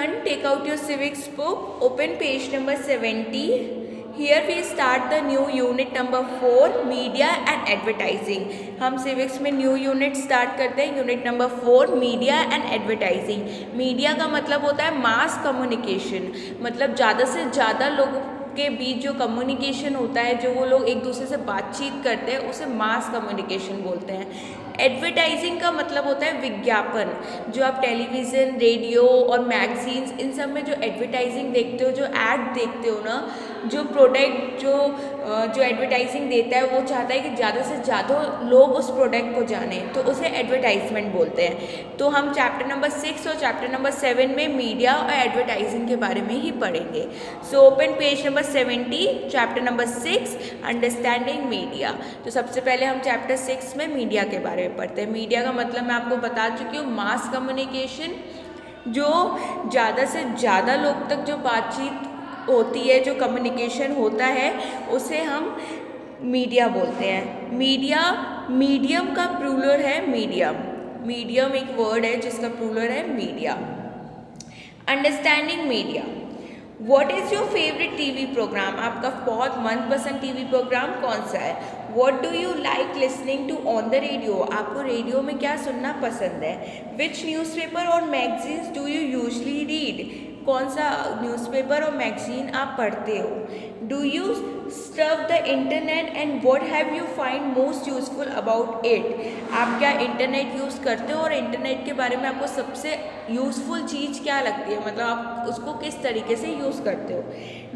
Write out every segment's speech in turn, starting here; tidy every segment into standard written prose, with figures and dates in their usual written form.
everyone, take out your civics book, open page number 70. Here we start the new unit number 4, media and advertising. हम civics में new unit start करते हैं, unit number 4, media and advertising. Media का मतलब होता है mass communication, मतलब ज़्यादा से ज़्यादा लोगों के बीच जो कम्युनिकेशन होता है, जो वो लोग एक दूसरे से बातचीत करते हैं, उसे मास कम्युनिकेशन बोलते हैं। एडवर्टाइजिंग का मतलब होता है विज्ञापन, जो आप टेलीविज़न, रेडियो और मैगजीन्स, इन सब में जो एडवर्टाइजिंग देखते हो, जो ऐड देखते हो ना, जो प्रोडक्ट जो एडवर्टाइजिंग देता है वो चाहता है कि ज़्यादा से ज़्यादा लोग उस प्रोडक्ट को जाने, तो उसे एडवर्टाइजमेंट बोलते हैं। तो हम चैप्टर नंबर 6 और चैप्टर नंबर 7 में मीडिया और एडवर्टाइजिंग के बारे में ही पढ़ेंगे। So open page number 70, chapter number 6, understanding media. तो सबसे पहले हम चैप्टर 6 में मीडिया के बारे में पढ़ते हैं। मीडिया का मतलब मैं आपको बता चुकी हूँ, मास कम्युनिकेशन, जो ज़्यादा से ज़्यादा लोग तक जो बातचीत होती है, जो कम्युनिकेशन होता है, उसे हम मीडिया बोलते हैं। मीडिया, मीडियम का प्लूरल है मीडियम। मीडियम एक वर्ड है जिसका प्लूरल है media. Understanding media. What is your favourite TV programme? आपका बहुत मनपसंद टीवी प्रोग्राम कौन सा है? What do you like listening to on the radio? आपको रेडियो में क्या सुनना पसंद है? विच न्यूज़पेपर और magazines do you usually read? कौन सा न्यूज़पेपर और मैगजीन आप पढ़ते हो? Do you surf the internet and what have you find most useful about it? आप क्या इंटरनेट यूज़ करते हो और इंटरनेट के बारे में आपको सबसे यूज़फुल चीज़ क्या लगती है, मतलब आप उसको किस तरीके से यूज़ करते हो?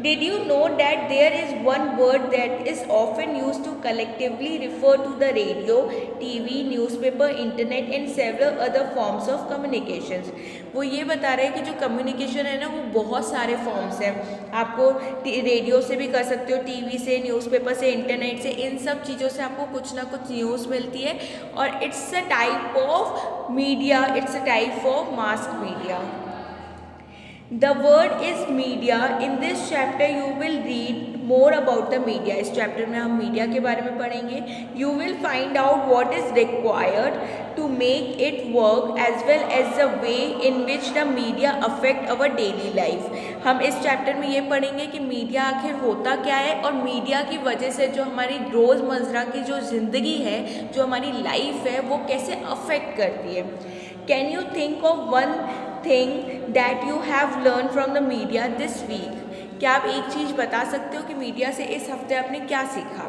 Did you know that there is one word that is often use to collectively refer to the radio, TV, newspaper, internet and several other forms of communications? वो ये बता रहे हैं कि जो कम्युनिकेशन है ना, वो बहुत सारे फॉर्म्स हैं। आपको रेडियो से भी कर सकते हो, टीवी से, न्यूज़पेपर से, इंटरनेट से, इन सब चीज़ों से आपको कुछ ना कुछ न्यूज़ मिलती है, और it's a type of media, it's a type of mass media. The word is media. In this chapter you will read more about the media. इस चैप्टर में हम मीडिया के बारे में पढ़ेंगे। You will find out what is required to make it work as well as the way in which the media affect our daily life. हम इस chapter में ये पढ़ेंगे कि मीडिया आखिर होता क्या है, और मीडिया की वजह से जो हमारी रोज़मर्रा की जो ज़िंदगी है, जो हमारी लाइफ है, वो कैसे अफेक्ट करती है। Can you think of one thing that you have learned from the media this week? क्या आप एक चीज़ बता सकते हो कि मीडिया से इस हफ्ते आपने क्या सीखा?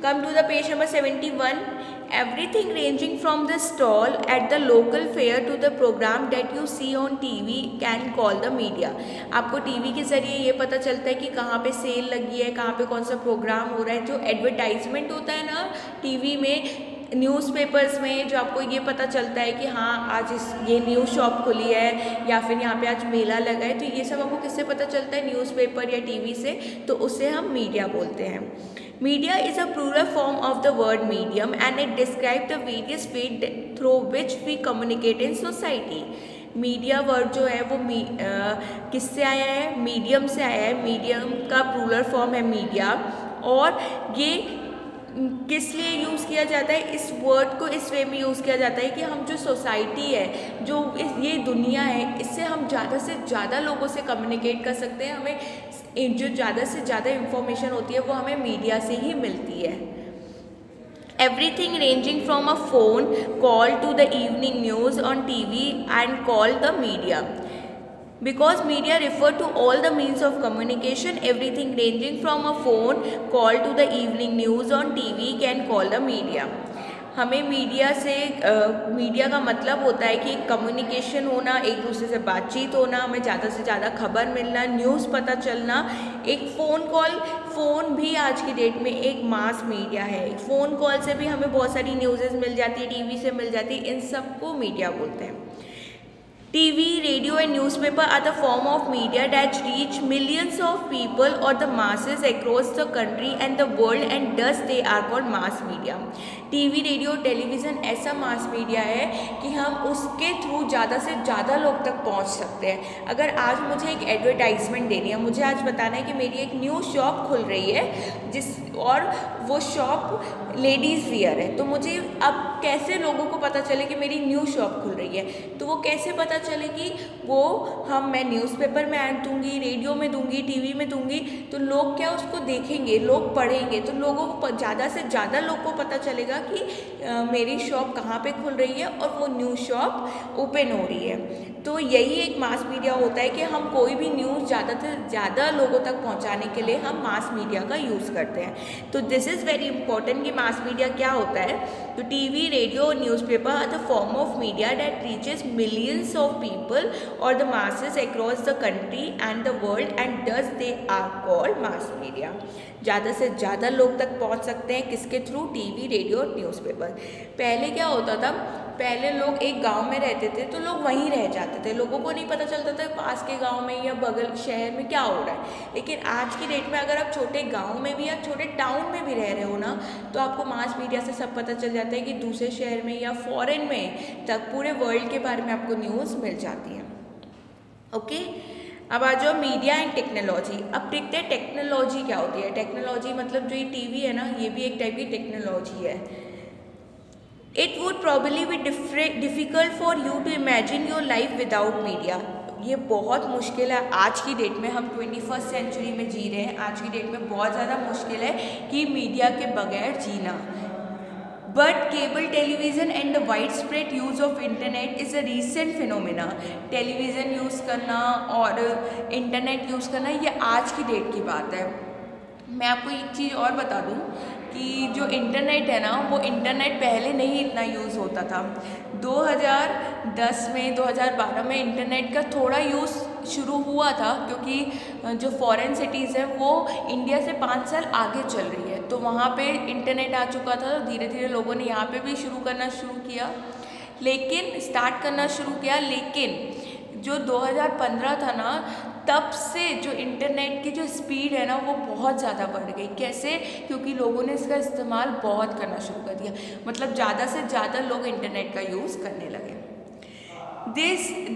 Come to the page number 71. Everything ranging from the stall at the local fair to the program that you see on TV can call the media. आपको टीवी के ज़रिए ये पता चलता है कि कहाँ पे सेल लगी है, कहाँ पे कौन सा प्रोग्राम हो रहा है। जो एडवर्टाइजमेंट होता है ना टीवी में, न्यूज़पेपर्स में, जो आपको ये पता चलता है कि हाँ आज ये न्यू शॉप खुली है, या फिर यहाँ पे आज मेला लगा है, तो ये सब आपको किससे पता चलता है? न्यूज़पेपर या टीवी से। तो उसे हम मीडिया बोलते हैं। Media is a plural form of the word medium and it describe the various way through which we communicate in society. Media word जो है वो किससे आया है? मीडियम से आया है। मीडियम का प्लूरल फॉर्म है मीडिया, और ये किस लिए यूज़ किया जाता है? इस वर्ड को इस वे में यूज़ किया जाता है कि हम जो सोसाइटी है, जो ये दुनिया है, इससे हम ज़्यादा से ज़्यादा लोगों से कम्युनिकेट कर सकते हैं। हमें जो ज़्यादा से ज़्यादा इंफॉर्मेशन होती है वो हमें मीडिया से ही मिलती है। Everything ranging from a phone call to the evening news on TV and call the media. Because media refer to all the means of communication, everything ranging from a phone call to the evening news on TV can call the media. हमें media से media का मतलब होता है कि communication होना, एक दूसरे से बातचीत होना, हमें ज़्यादा से ज़्यादा खबर मिलना, न्यूज़ पता चलना। एक फ़ोन कॉल, फ़ोन भी आज की डेट में एक मास मीडिया है। एक फ़ोन कॉल से भी हमें बहुत सारी न्यूज़ेस मिल जाती है, टीवी से मिल जाती है, इन सबको मीडिया बोलते हैं। TV, radio and newspaper are the form of media that reach millions of people or the masses across the country and the world, and thus they are called mass media. TV, radio, television ऐसा mass media है कि हम उसके through ज़्यादा से ज़्यादा लोग तक पहुंच सकते हैं। अगर आज मुझे एक एडवर्टाइजमेंट देनी है, मुझे आज बताना है कि मेरी एक न्यू शॉप खुल रही है और वो शॉप लेडीज़ वियर है, तो मुझे अब कैसे लोगों को पता चले कि मेरी न्यू शॉप खुल रही है, तो वो कैसे पता चलेगी, वो मैं न्यूज़पेपर में ऐड दूंगी, रेडियो में दूंगी, टीवी में दूंगी, तो लोग क्या उसको देखेंगे, लोग पढ़ेंगे, तो लोगों को ज़्यादा से ज़्यादा लोग को पता चलेगा कि मेरी शॉप कहाँ पे खुल रही है और वो न्यू शॉप ओपन हो रही है। तो यही एक मास मीडिया होता है कि हम कोई भी न्यूज़ ज़्यादा से ज़्यादा लोगों तक पहुंचाने के लिए हम मास मीडिया का यूज़ करते हैं। तो दिस इज़ वेरी इंपॉर्टेंट कि मास मीडिया क्या होता है। तो टीवी, रेडियो और newspaper are the form of media that reaches millions of people और the masses across the country and the world and thus they are called mass media. ज़्यादा से ज़्यादा लोग तक पहुंच सकते हैं किसके थ्रू, टीवी, रेडियो और न्यूज़पेपर। पहले क्या होता था, पहले लोग एक गांव में रहते थे तो लोग वहीं रह जाते थे, लोगों को नहीं पता चलता था पास के गांव में या बगल शहर में क्या हो रहा है। लेकिन आज की डेट में अगर आप छोटे गांव में भी या छोटे टाउन में भी रह रहे हो ना, तो आपको मास मीडिया से सब पता चल जाता है कि दूसरे शहर में या फॉरेन में तक पूरे वर्ल्ड के बारे में आपको न्यूज़ मिल जाती है। ओके, अब आ जाओ मीडिया एंड टेक्नोलॉजी। अब देखते हैं टेक्नोलॉजी क्या होती है। टेक्नोलॉजी मतलब जो ये टीवी है ना, ये भी एक टाइप की टेक्नोलॉजी है। It would probably be difficult for you to imagine your life without media. ये बहुत मुश्किल है आज की डेट में, हम 21st सेंचुरी में जी रहे हैं, आज की डेट में बहुत ज़्यादा मुश्किल है कि मीडिया के बगैर जीना। But cable television and the wide spread use of internet is a recent phenomena. Television use करना और इंटरनेट यूज़ करना ये आज की डेट की बात है। मैं आपको एक चीज़ और बता दूं कि जो इंटरनेट है ना, वो इंटरनेट पहले नहीं इतना यूज़ होता था। 2010 में 2012 में इंटरनेट का थोड़ा यूज़ शुरू हुआ था, क्योंकि जो फॉरेन सिटीज़ हैं वो इंडिया से 5 साल आगे चल रही है, तो वहाँ पे इंटरनेट आ चुका था। तो धीरे धीरे लोगों ने यहाँ पे भी स्टार्ट करना शुरू किया। लेकिन जो 2015 था ना, तब से जो इंटरनेट की जो स्पीड है ना, वो बहुत ज़्यादा बढ़ गई। कैसे? क्योंकि लोगों ने इसका इस्तेमाल बहुत करना शुरू कर दिया, मतलब ज़्यादा से ज़्यादा लोग इंटरनेट का यूज़ करने लगे।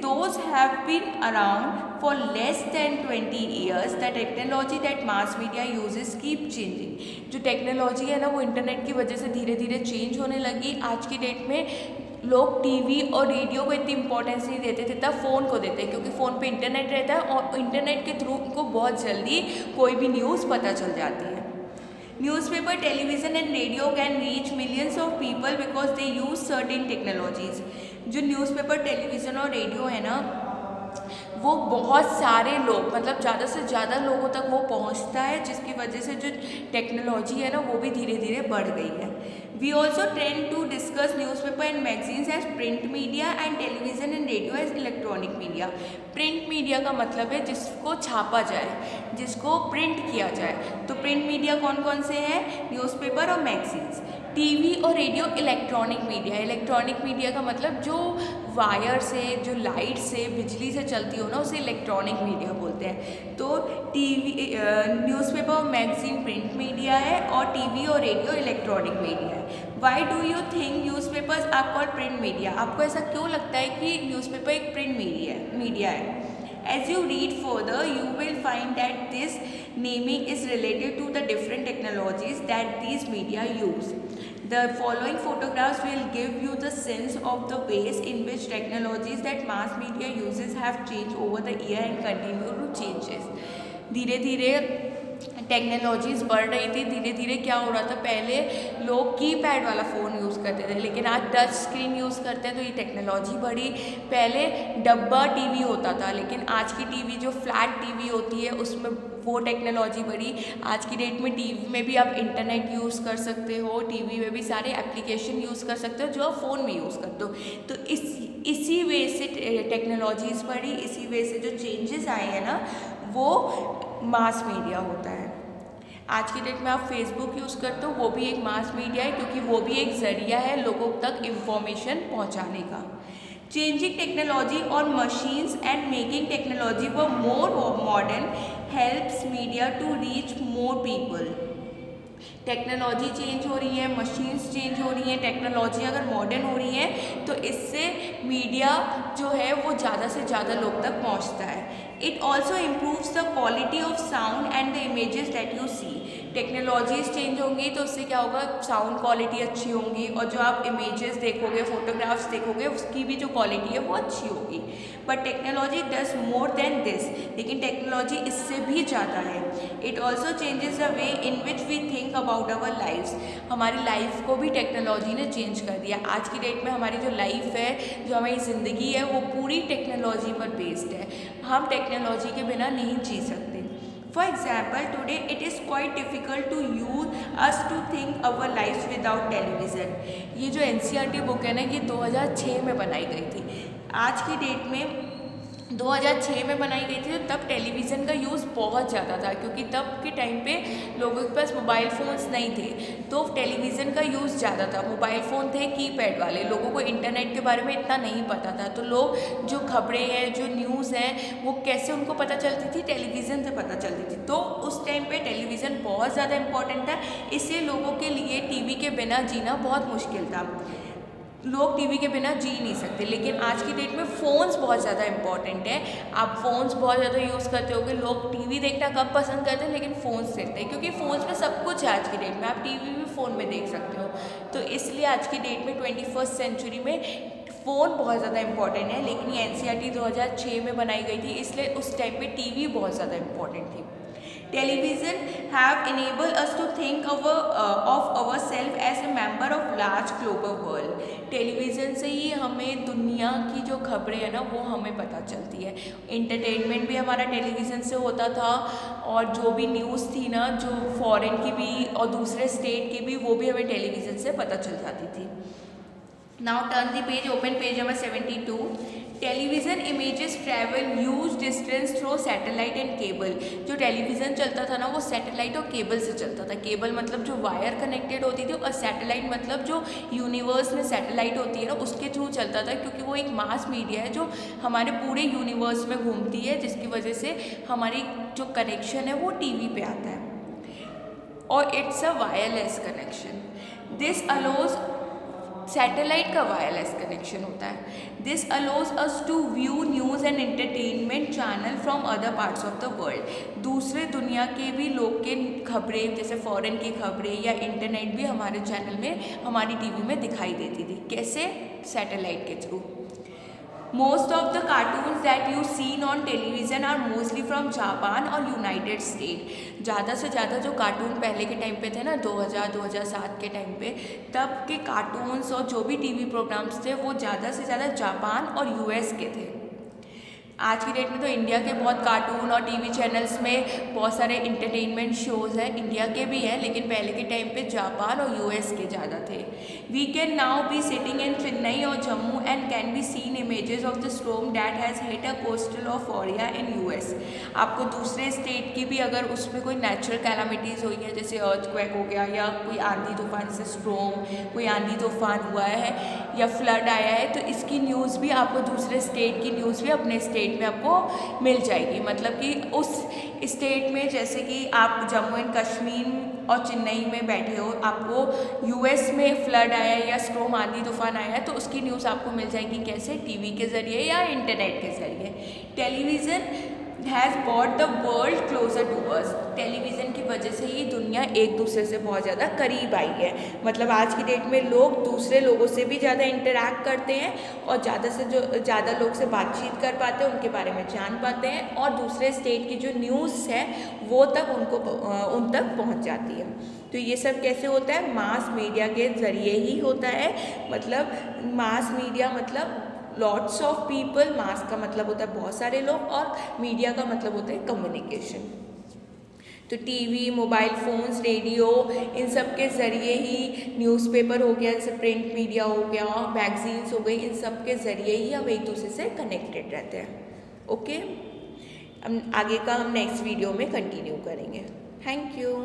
Those have been around for less than 20 years. The technology that mass media uses keep changing. जो टेक्नोलॉजी है ना, वो इंटरनेट की वजह से धीरे धीरे चेंज होने लगी। आज की डेट में लोग टीवी और रेडियो को इतनी इंपॉर्टेंस नहीं देते थे, तब फ़ोन को देते हैं, क्योंकि फ़ोन पे इंटरनेट रहता है और इंटरनेट के थ्रू उनको बहुत जल्दी कोई भी न्यूज़ पता चल जाती है। Newspaper, television and radio can reach millions of people because they use certain technologies. जो न्यूज़पेपर, टेलीविज़न और रेडियो है ना, वो बहुत सारे लोग, मतलब ज़्यादा से ज़्यादा लोगों तक वो पहुंचता है, जिसकी वजह से जो टेक्नोलॉजी है ना, वो भी धीरे धीरे बढ़ गई है। We also trend to discuss newspaper and magazines as print media and television and radio as electronic media. Print media का मतलब है जिसको छापा जाए, जिसको प्रिंट किया जाए। तो प्रिंट मीडिया कौन कौन से हैं? न्यूज़पेपर और मैगजीन्स। टीवी और radio electronic media. Electronic media का मतलब जो वायर से, जो लाइट से, बिजली से चलती हो ना, उसे इलेक्ट्रॉनिक मीडिया बोलते हैं। तो टीवी, न्यूज़पेपर और मैगजीन प्रिंट मीडिया है और टीवी और रेडियो इलेक्ट्रॉनिक मीडिया है। Why do you think newspapers are called print media? आपको ऐसा क्यों लगता है कि न्यूज़पेपर एक प्रिंट मीडिया है? As you read further, you will find that this naming is related to the different technologies that these media use. The following photographs will give you the sense of the ways in which technologies that mass media uses have changed over the year and continue to changes. धीरे धीरे technologies बढ़ रही थी, धीरे धीरे क्या हो रहा था, पहले लोग कीपैड वाला फ़ोन यूज़ करते थे, लेकिन आज टच स्क्रीन यूज़ करते हैं, तो ये टेक्नोलॉजी बढ़ी। पहले डब्बा टीवी होता था, लेकिन आज की टीवी जो फ्लैट टीवी होती है, उसमें वो टेक्नोलॉजी बढ़ी। आज की डेट में टीवी में भी आप इंटरनेट यूज़ कर सकते हो, टीवी में भी सारे एप्लीकेशन यूज़ कर सकते हो जो आप फ़ोन में यूज़ करते हो। तो इसी वे से टेक्नोलॉजीज़ बढ़ी, इसी वे से जो चेंजेस आए हैं ना, वो मास मीडिया होता है। आज की डेट में आप फेसबुक यूज़ करते हो, वो भी एक मास मीडिया है, क्योंकि वो भी एक ज़रिया है लोगों तक इंफॉर्मेशन पहुंचाने का। चेंजिंग टेक्नोलॉजी और मशीन्स एंड मेकिंग टेक्नोलॉजी वो more modern helps media to reach more people. Technology change हो रही है, मशीन्स चेंज हो रही हैं, टेक्नोलॉजी अगर मॉडर्न हो रही है तो इससे मीडिया जो है वो ज़्यादा से ज़्यादा लोग तक पहुंचता है। It also improves the quality of sound and the images that you see. Technologies change होंगी तो उससे क्या होगा, साउंड क्वालिटी अच्छी होंगी और जो आप इमेजेस देखोगे, फोटोग्राफ्स देखोगे, उसकी भी जो क्वालिटी है वो अच्छी होगी. But technology does more than this, लेकिन टेक्नोलॉजी इससे भी ज़्यादा है. It also changes the way in which we think about our lifes. हमारी लाइफ को भी टेक्नोलॉजी ने चेंज कर दिया. आज की डेट में हमारी जो लाइफ है, जो हमारी ज़िंदगी है, वो पूरी टेक्नोलॉजी पर बेस्ड है. हम टेक्नोलॉजी के बिना नहीं जी सकते. For example, today it is quite difficult to use us to think our lives without television. ये जो NCERT बुक है ना, ये 2006 में बनाई गई थी. आज की डेट में 2006 में बनाई गई थी, तो तब टेलीविज़न का यूज़ बहुत ज़्यादा था, क्योंकि तब के टाइम पे लोगों के पास मोबाइल फ़ोन्स नहीं थे, तो टेलीविज़न का यूज़ ज़्यादा था. मोबाइल फ़ोन थे कीपैड वाले, लोगों को इंटरनेट के बारे में इतना नहीं पता था. तो लोग जो खबरें हैं, जो न्यूज़ हैं, वो कैसे उनको पता चलती थी, टेलीविज़न से पता चलती थी. तो उस टाइम पर टेलीविज़न बहुत ज़्यादा इम्पॉर्टेंट था. इससे लोगों के लिए टीवी के बिना जीना बहुत मुश्किल था. लोग टीवी के बिना जी नहीं सकते. लेकिन आज की डेट में फ़ोन्स बहुत ज़्यादा इंपॉर्टेंट है. आप फ़ोन्स बहुत ज़्यादा यूज़ करते होगे. लोग टीवी देखना कब पसंद करते हैं, लेकिन फ़ोन्स देखते हैं, क्योंकि फ़ोन्स में सब कुछ है. आज की डेट में आप टीवी भी फ़ोन में देख सकते हो. तो इसलिए आज की डेट में 21st सेंचुरी में फ़ोन बहुत ज़्यादा इंपॉर्टेंट है. लेकिन ये NCERT 2006 में बनाई गई थी, इसलिए उस टाइम पे टीवी बहुत ज़्यादा इंपॉर्टेंट थी. Television have enabled us to think of ourselves as a member of large global world. Television से ही हमें दुनिया की जो खबरें हैं ना, वो हमें पता चलती है. इंटरटेनमेंट भी हमारा टेलीविज़न से होता था, और जो भी न्यूज़ थी ना, जो फॉरेन की भी और दूसरे स्टेट की भी, वो भी हमें टेलीविज़न से पता चल जाती थी. Now turn the page, open page number 72. Television images travel huge distance through satellite and cable. जो टेलीविज़न चलता था ना, वो सैटेलाइट और केबल से चलता था. केबल मतलब जो वायर कनेक्टेड होती थी, और सैटेलाइट मतलब जो यूनिवर्स में सैटेलाइट होती है ना, उसके थ्रू चलता था. क्योंकि वो एक मास मीडिया है जो हमारे पूरे यूनिवर्स में घूमती है, जिसकी वजह से हमारी जो कनेक्शन है वो टीवी पे आता है, और it's a wireless connection. This allows, satellite का वायरलेस कनेक्शन होता है. This allows us to view news and entertainment channel from other parts of the world. दूसरे दुनिया के भी लोग के खबरें, जैसे फॉरेन की खबरें या इंटरनेट, भी हमारे चैनल में, हमारी टीवी में दिखाई देती थी. कैसे? सैटेलाइट के through. Most of the cartoons that you seen on television are mostly from Japan और यूनाइटेड स्टेट. ज़्यादा से ज़्यादा जो कार्टून पहले के टाइम पे थे ना, 2000-2007 के टाइम पे, तब के कार्टून्स और जो भी टीवी प्रोग्राम्स थे, वो ज़्यादा से ज़्यादा जापान और US के थे. आज की डेट में तो इंडिया के बहुत कार्टून और टीवी चैनल्स में बहुत सारे इंटरटेनमेंट शोज़ हैं, इंडिया के भी हैं, लेकिन पहले के टाइम पे जापान और US के ज़्यादा थे. We can now be sitting in Chennai और Jammu and can be seen images of the storm that has hit a coastal of ओरिया इन US. आपको दूसरे स्टेट की भी, अगर उसमें कोई नेचुरल कैलामिटीज़ हुई है, जैसे अर्थक्वेक हो गया, या कोई आंधी तूफान, जैसे स्टॉर्म, कोई आंधी तूफान हुआ है या फ्लड आया है, तो इसकी न्यूज़ भी आपको, दूसरे स्टेट की न्यूज़ भी अपने स्टेट में आपको मिल जाएगी. मतलब कि उस स्टेट में, जैसे कि आप जम्मू एंड कश्मीर और चेन्नई में बैठे हो, आपको US में फ्लड आया है या स्टॉर्म, आंधी तूफान आया है, तो उसकी न्यूज़ आपको मिल जाएगी. कैसे? टीवी के ज़रिए या इंटरनेट के ज़रिए. Television has bought the world closer to us. Television की वजह से ही दुनिया एक दूसरे से बहुत ज़्यादा करीब आई है. मतलब आज की डेट में लोग दूसरे लोगों से भी ज़्यादा इंटरैक्ट करते हैं, और ज़्यादा से जो ज़्यादा लोग से बातचीत कर पाते हैं, उनके बारे में जान पाते हैं, और दूसरे स्टेट की जो न्यूज़ है वो तक उन तक पहुँच जाती है. तो ये सब कैसे होता है? मास मीडिया के ज़रिए ही होता है. मतलब मास मीडिया मतलब लॉट्स ऑफ पीपल. मास का मतलब होता है बहुत सारे लोग, और मीडिया का मतलब होता है कम्युनिकेशन. तो टीवी, मोबाइल फ़ोन्स, रेडियो, इन सब के ज़रिए ही, न्यूज़पेपर हो गया, जैसे प्रिंट मीडिया हो गया, मैगजीन्स हो गई, इन सब के ज़रिए ही हम एक दूसरे से कनेक्टेड रहते हैं. ओके, हम आगे का नेक्स्ट वीडियो में कंटिन्यू करेंगे. Thank you.